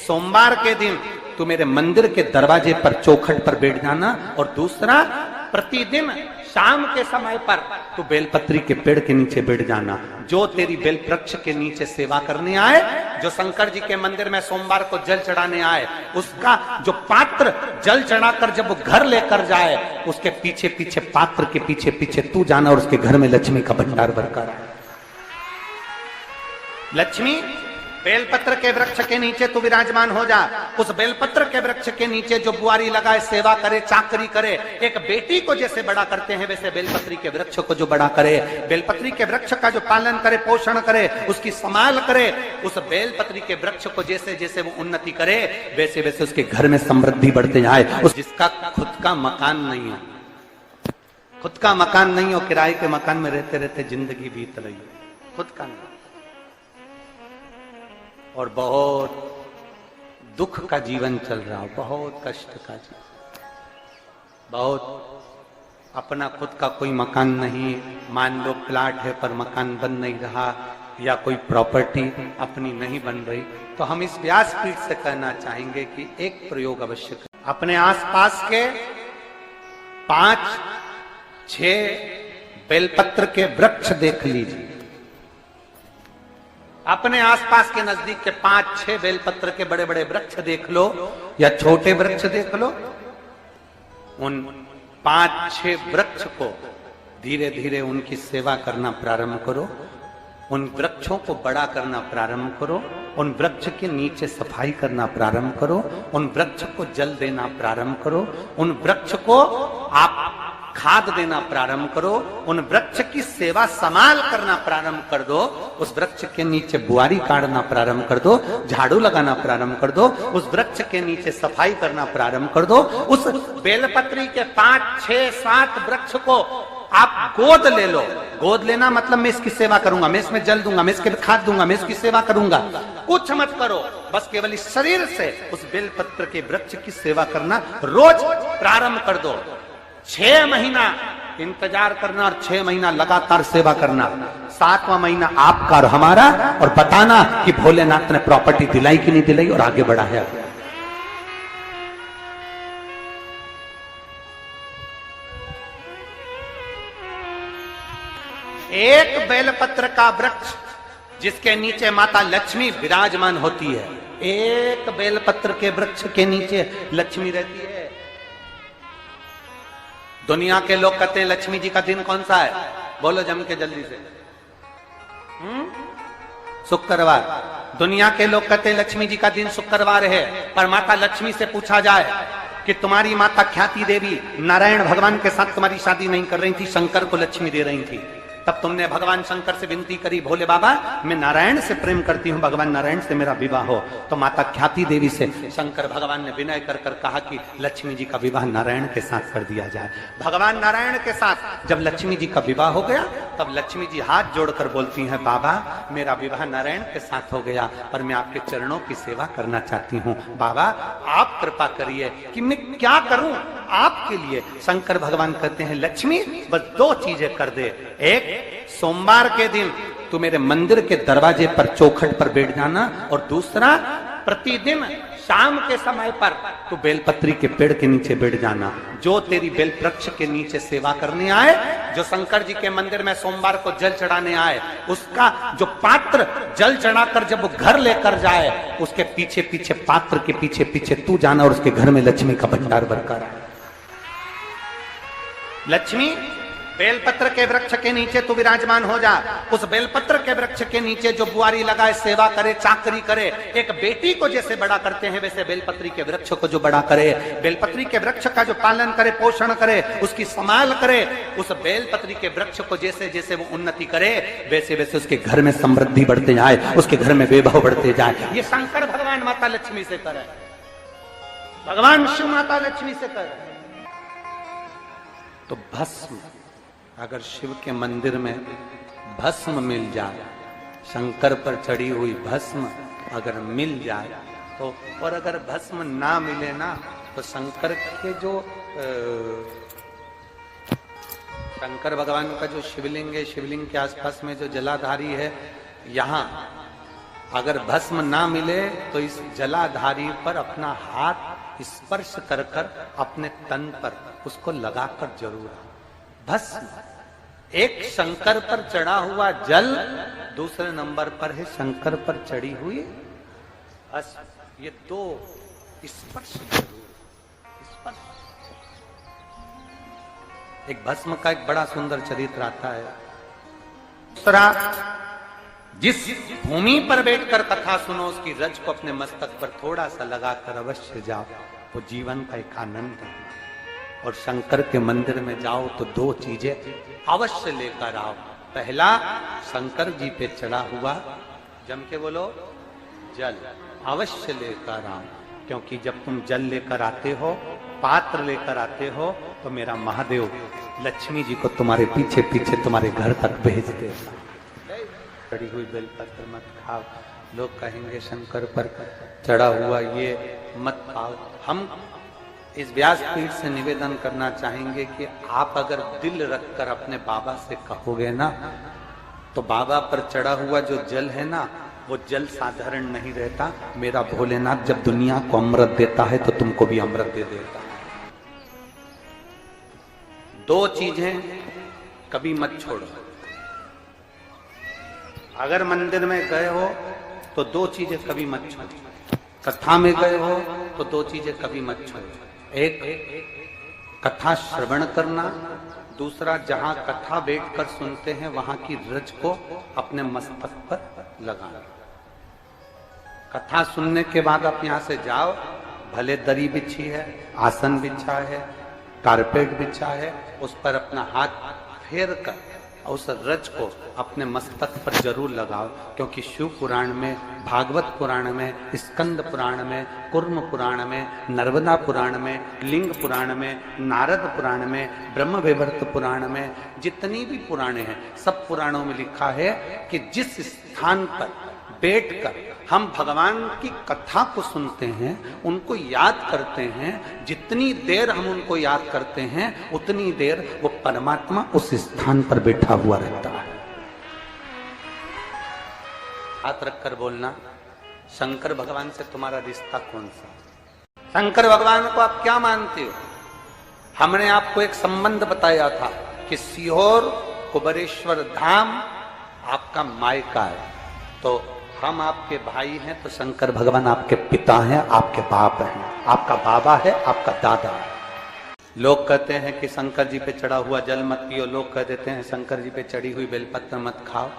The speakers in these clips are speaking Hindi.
सोमवार के दिन तू मेरे मंदिर के दरवाजे पर चौखट पर बैठ जाना, और दूसरा प्रतिदिन शाम के समय पर तू बेलपत्री के पेड़ के नीचे बैठ जाना। जो तेरी बेल वृक्ष के नीचे सेवा करने आए, जो शंकर जी के मंदिर में सोमवार को जल चढ़ाने आए, उसका जो पात्र जल चढ़ाकर जब वो घर लेकर जाए, उसके पीछे पीछे, पात्र के पीछे पीछे तू जाना और उसके घर में लक्ष्मी का भंडार भरकर आए। लक्ष्मी बेलपत्र के वृक्ष के नीचे तू विराजमान हो जा। उस बेलपत्र के वृक्ष के नीचे जो बुआरी लगाए, सेवा करे, चाकरी करे, एक बेटी को जैसे बड़ा करते हैं वैसे बेलपत्री के वृक्ष को जो बड़ा करे, बेलपत्री के वृक्ष का जो पालन करे, पोषण करे, उसकी संभाल करे, उस बेलपत्री के वृक्ष को जैसे जैसे वो उन्नति करे, वैसे वैसे उसके घर में समृद्धि बढ़ते जाए। उस जिसका खुद का मकान नहीं हो, खुद का मकान नहीं हो, किराए के मकान में रहते रहते जिंदगी बीत रही हो, खुद का नहीं, और बहुत दुख का जीवन चल रहा हो, बहुत कष्ट का जीवन, बहुत अपना खुद का कोई मकान नहीं, मान लो प्लाट है पर मकान बन नहीं रहा, या कोई प्रॉपर्टी अपनी नहीं बन रही, तो हम इस व्यासपीठ से कहना चाहेंगे कि एक प्रयोग अवश्य करें। अपने आसपास के 5-6 बेलपत्र के वृक्ष देख लीजिए, अपने आसपास के नजदीक के 5-6 बेलपत्र के बड़े बड़े वृक्ष देख लो या छोटे वृक्ष देख लो। उन 5-6 वृक्ष को धीरे धीरे उनकी सेवा करना प्रारंभ करो, उन वृक्षों को बड़ा करना प्रारंभ करो, उन वृक्ष के नीचे सफाई करना प्रारंभ करो, उन वृक्ष को जल देना प्रारंभ करो, उन वृक्ष को आप खाद देना प्रारंभ करो, उन वृक्ष की सेवा संभाल करना प्रारंभ कर दो, उस वृक्ष के नीचे बुआरी काटना प्रारंभ कर दो, झाड़ू लगाना प्रारंभ कर दो, उस वृक्ष के नीचे सफाई करना प्रारंभ कर दो। उस बेलपत्री के 5-6-7 वृक्ष को आप गोद ले लो। गोद लेना मतलब मैं इसकी सेवा करूंगा, मैं इसमें जल दूंगा, मैं इसके खाद दूंगा, मैं इसकी सेवा करूंगा, कुछ मत करो, बस केवल इस शरीर से उस बेलपत्र के वृक्ष की सेवा करना रोज प्रारंभ कर दो। 6 महीना इंतजार करना और 6 महीना लगातार सेवा करना, 7वां महीना आपका और हमारा, और बताना कि भोलेनाथ ने प्रॉपर्टी दिलाई कि नहीं दिलाई और आगे बढ़ा है। एक बेलपत्र का वृक्ष जिसके नीचे माता लक्ष्मी विराजमान होती है, एक बेलपत्र के वृक्ष के नीचे लक्ष्मी रहती है। दुनिया के लोग कहते हैं लक्ष्मी जी का दिन कौन सा है, बोलो जम के जल्दी से। शुक्रवार। दुनिया के लोग कहते हैं लक्ष्मी जी का दिन शुक्रवार है, पर माता लक्ष्मी से पूछा जाए कि तुम्हारी माता ख्याति देवी नारायण भगवान के साथ तुम्हारी शादी नहीं कर रही थी, शंकर को लक्ष्मी दे रही थी, तब तुमने भगवान शंकर से विनती करी, भोले बाबा मैं नारायण से प्रेम करती हूँ, भगवान नारायण से मेरा विवाह हो। तो माता ख्याति देवी से शंकर भगवान ने विनय कर कर कहा कि लक्ष्मी जी का विवाह नारायण के साथ कर दिया जाए। भगवान नारायण के साथ जब लक्ष्मी जी का विवाह हो गया, तब लक्ष्मी जी हाथ जोड़कर बोलती हैं, बाबा मेरा विवाह नारायण के साथ हो गया, पर मैं आपके चरणों की सेवा करना चाहती हूँ, बाबा आप कृपा करिए कि मैं क्या करूं आपके लिए। शंकर भगवान कहते हैं, लक्ष्मी बस 2 चीजें कर दे, एक सोमवार के दिन तू मेरे मंदिर के दरवाजे पर चौखट पर बैठ जाना, और दूसरा प्रतिदिन शाम के समय पर तू बेलपत्री के पेड़ के नीचे बैठ जाना। जो तेरी बेल वृक्ष के नीचे सेवा करने आए, जो शंकर जी के मंदिर में सोमवार को जल चढ़ाने आए, उसका जो पात्र जल चढ़ाकर जब वो घर लेकर जाए, उसके पीछे पीछे, पात्र के पीछे पीछे तू जाना और उसके घर में लक्ष्मी का भंडार भरकर आए। लक्ष्मी बेलपत्र के वृक्ष के नीचे तू विराजमान हो जा। उस बेलपत्र के वृक्ष के नीचे जो बुआरी लगाए, सेवा करे, चाकरी करे, एक बेटी को जैसे बड़ा करते हैं वैसे बेलपत्री के वृक्ष को जो बड़ा करे, बेलपत्री के वृक्ष का जो पालन करे, पोषण करे, उसकी संभाल करे, उस बेलपत्री के वृक्ष को जैसे जैसे वो उन्नति करे, वैसे वैसे उसके घर में समृद्धि बढ़ते जाए, उसके घर में वैभव बढ़ते जाए। ये शंकर भगवान माता लक्ष्मी से करे, भगवान शिव माता लक्ष्मी से करे। तो भस्म, अगर शिव के मंदिर में भस्म मिल जाए, शंकर पर चढ़ी हुई भस्म अगर मिल जाए तो, और अगर भस्म ना मिले ना, तो शंकर के जो शंकर भगवान का जो शिवलिंग है, शिवलिंग के आसपास में जो जलाधारी है, यहाँ अगर भस्म ना मिले तो इस जलाधारी पर अपना हाथ स्पर्श कर कर अपने तन पर उसको लगाकर जरूर भस्म। एक शंकर पर चढ़ा हुआ जल, दूसरे नंबर पर है शंकर पर चढ़ी हुई भस्म। ये दो स्पर्श जरूर, स्पर्श। एक भस्म का एक बड़ा सुंदर चरित्र आता है। दूसरा, जिस भूमि पर बैठकर कथा सुनो उसकी रज को अपने मस्तक पर थोड़ा सा लगाकर अवश्य जाओ, वो जीवन का एक आनंद है। और शंकर के मंदिर में जाओ तो दो चीजें अवश्य लेकर आओ। पहला, शंकर जी पे चढ़ा हुआ, जम के बोलो, जल अवश्य लेकर आओ। क्योंकि जब तुम जल लेकर आते हो, पात्र लेकर आते हो, तो मेरा महादेव लक्ष्मी जी को तुम्हारे पीछे पीछे तुम्हारे घर तक भेज देगा। चढ़ी हुई बेलपत्र मत खाओ, लोग कहेंगे शंकर पर चढ़ा हुआ ये मत खाओ। हम इस व्यासपीठ से निवेदन करना चाहेंगे कि आप अगर दिल रखकर अपने बाबा से कहोगे ना, तो बाबा पर चढ़ा हुआ जो जल है ना, वो जल साधारण नहीं रहता। मेरा भोलेनाथ जब दुनिया को अमृत देता है तो तुमको भी अमृत दे देता है। दो चीजें कभी मत छोड़ो। अगर मंदिर में गए हो तो दो चीजें कभी मत छोड़ो। कथा में गए हो तो दो चीजें कभी मत छोड़ो। एक, कथा श्रवण करना। दूसरा, जहां कथा बैठकर सुनते हैं वहां की रज को अपने मस्तक पर लगाना। कथा सुनने के बाद आप यहां से जाओ, भले दरी बिछी है, आसन बिछा है, कारपेट बिछा है, उस पर अपना हाथ फेर कर उस रज को अपने मस्तक पर जरूर लगाओ। क्योंकि शिव पुराण में, भागवत पुराण में, स्कंद पुराण में, कुर्म पुराण में, नर्मदा पुराण में, लिंग पुराण में, नारद पुराण में, ब्रह्म वैवर्त पुराण में, जितनी भी पुराणे हैं, सब पुराणों में लिखा है कि जिस स्थान पर बैठकर हम भगवान की कथा को सुनते हैं, उनको याद करते हैं, जितनी देर हम उनको याद करते हैं उतनी देर वो परमात्मा उस स्थान पर बैठा हुआ रहता है। हाथ रखकर बोलना, शंकर भगवान से तुम्हारा रिश्ता कौन सा? शंकर भगवान को आप क्या मानते हो? हमने आपको एक संबंध बताया था कि सीहोर कुबेरेश्वर धाम आपका मायका है, तो हम आपके भाई हैं, तो शंकर भगवान आपके पिता हैं, आपके बाप हैं, आपका बाबा है, आपका दादा है। लोग कहते हैं कि शंकर जी पे चढ़ा हुआ जल मत पियो, लोग कह देते हैं शंकर जी पे चढ़ी हुई बेलपत्र मत खाओ।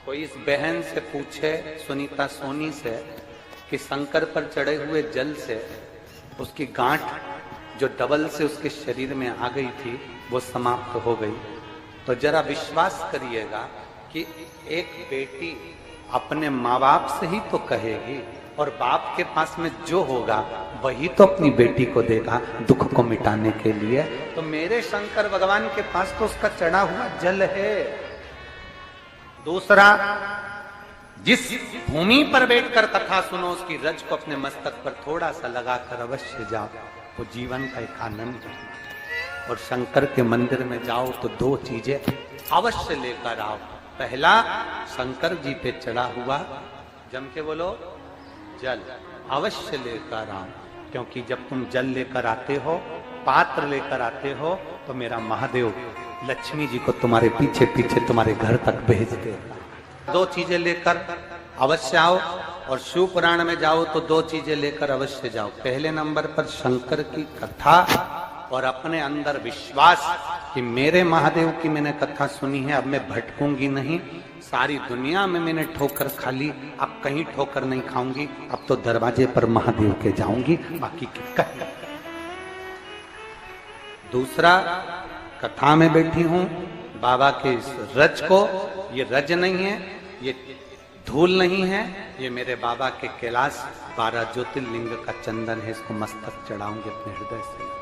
कोई इस बहन से पूछे, सुनीता सोनी से, कि शंकर पर चढ़े हुए जल से उसकी गांठ जो डबल से उसके शरीर में आ गई थी वो समाप्त हो गई, तो जरा विश्वास करिएगा कि एक बेटी अपने माँ बाप से ही तो कहेगी, और बाप के पास में जो होगा वही तो अपनी बेटी को देगा दुख को मिटाने के लिए। तो मेरे शंकर भगवान के पास तो उसका चढ़ा हुआ जल है। दूसरा, जिस भूमि पर बैठकर कथा सुनो उसकी रज को अपने मस्तक पर थोड़ा सा लगाकर अवश्य जाओ, वो जीवन का एक आनंद है। और शंकर के मंदिर में जाओ तो दो चीजें अवश्य लेकर आओ। पहला, शंकर जी पे चढ़ा हुआ, जम के बोलो, जल अवश्य लेकर आओ। क्योंकि जब तुम जल लेकर आते हो, पात्र लेकर आते हो, तो मेरा महादेव लक्ष्मी जी को तुम्हारे पीछे पीछे तुम्हारे घर तक भेज देगा। दो चीजें लेकर अवश्य आओ। और शिव पुराण में जाओ तो दो चीजें लेकर अवश्य जाओ। पहले नंबर पर शंकर की कथा और अपने अंदर विश्वास कि मेरे महादेव की मैंने कथा सुनी है, अब मैं भटकूंगी नहीं। सारी दुनिया में मैंने ठोकर खा ली, अब कहीं ठोकर नहीं खाऊंगी, अब तो दरवाजे पर महादेव के जाऊंगी, बाकी की कह। दूसरा, कथा में बैठी हूं, बाबा के इस रज को, ये रज नहीं है, ये धूल नहीं है, ये मेरे बाबा के कैलाश 12 ज्योतिर्लिंग का चंदन है, इसको मस्तक चढ़ाऊंगी अपने हृदय से।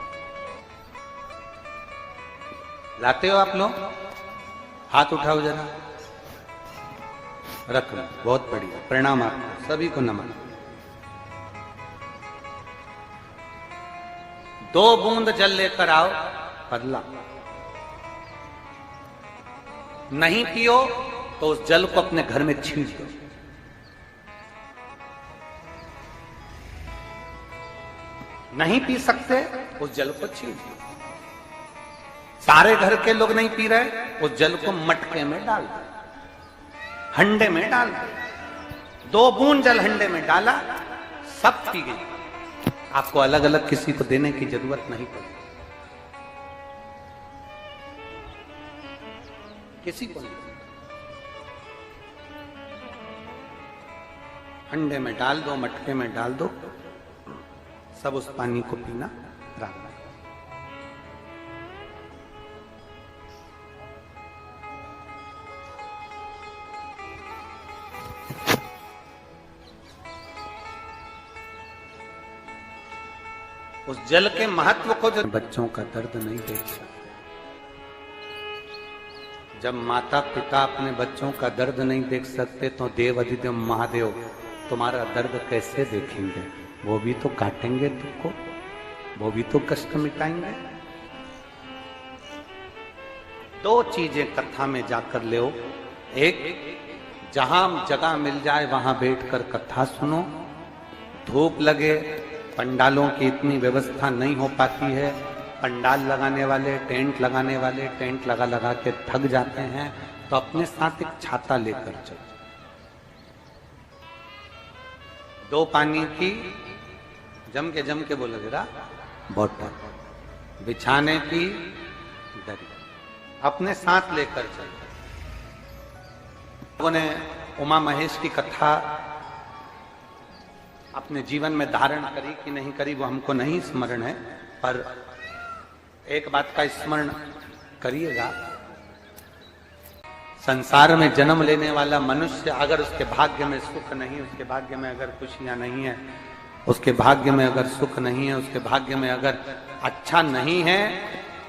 लाते हो आप लोग? हाथ उठाओ जरा, रख लो, बहुत बढ़िया, प्रणाम आपको सभी को, नमन। 2 बूंद जल लेकर आओ, पगला नहीं पियो तो उस जल को अपने घर में छींट दो। नहीं पी सकते उस जल को छीन लो। सारे घर के लोग नहीं पी रहे, उस जल को मटके में डाल दो, हंडे में डाल दो। 2 बूंद जल हंडे में डाला, सब पी गई। आपको अलग अलग किसी को देने की जरूरत नहीं पड़ी, किसी को नहीं। हंडे में डाल दो, मटके में डाल दो, सब उस पानी को पीना राम। उस जल के महत्व को जो बच्चों का दर्द नहीं देख सकते, जब माता पिता अपने बच्चों का दर्द नहीं देख सकते तो देव अधिदेव महादेव तुम्हारा दर्द कैसे देखेंगे? वो भी तो काटेंगे तुमको, वो भी तो कष्ट मिटाएंगे। 2 चीजें कथा में जाकर ले। एक, जहां जगह मिल जाए वहां बैठकर कथा सुनो। धूप लगे, पंडालों की इतनी व्यवस्था नहीं हो पाती है, पंडाल लगाने वाले, टेंट लगाने वाले टेंट लगा लगा के थक जाते हैं, तो अपने साथ एक छाता लेकर चलो। 2 पानी की जम के बोलो जरा बोतल, बिछाने की दरी अपने साथ लेकर चलो। लोगों ने उमा महेश की कथा अपने जीवन में धारण करी कि नहीं करी वो हमको नहीं स्मरण है, पर एक बात का स्मरण करिएगा, संसार में जन्म लेने वाला मनुष्य अगर उसके भाग्य में सुख नहीं, उसके भाग्य में अगर खुशियां नहीं है, उसके भाग्य में अगर सुख नहीं है, उसके भाग्य में अगर अच्छा नहीं है,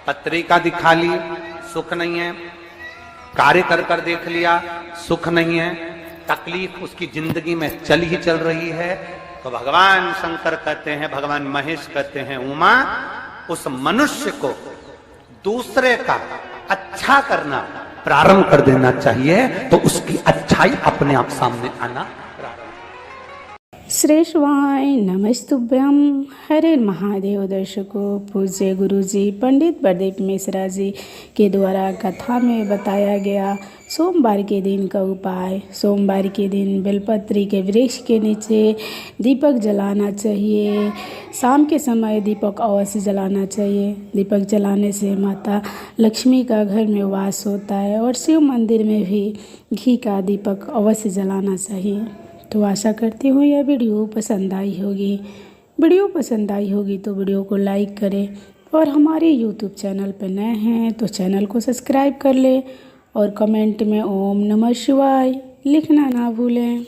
पत्रिका दिखा ली सुख नहीं है, कार्य कर कर देख लिया सुख नहीं है, तकलीफ उसकी जिंदगी में चल ही चल रही है, तो भगवान शंकर कहते हैं, भगवान महेश कहते हैं, उमा उस मनुष्य को दूसरे का अच्छा करना प्रारंभ कर देना चाहिए, तो उसकी अच्छाई अपने आप सामने आना प्रारंभ। श्रेष्ठवाय नमस्तुभ्यम। हरे महादेव। दर्शकों, पूज्य गुरुजी पंडित बलदेव मिश्रा जी के द्वारा कथा में बताया गया सोमवार के दिन का उपाय। सोमवार के दिन बेलपत्री के वृक्ष के नीचे दीपक जलाना चाहिए। शाम के समय दीपक अवश्य जलाना चाहिए। दीपक जलाने से माता लक्ष्मी का घर में वास होता है, और शिव मंदिर में भी घी का दीपक अवश्य जलाना चाहिए। तो आशा करती हूँ यह वीडियो पसंद आई होगी। वीडियो पसंद आई होगी तो वीडियो को लाइक करें, और हमारे यूट्यूब चैनल पर नए हैं तो चैनल को सब्सक्राइब कर लें, और कमेंट में ओम नमः शिवाय लिखना ना भूलें।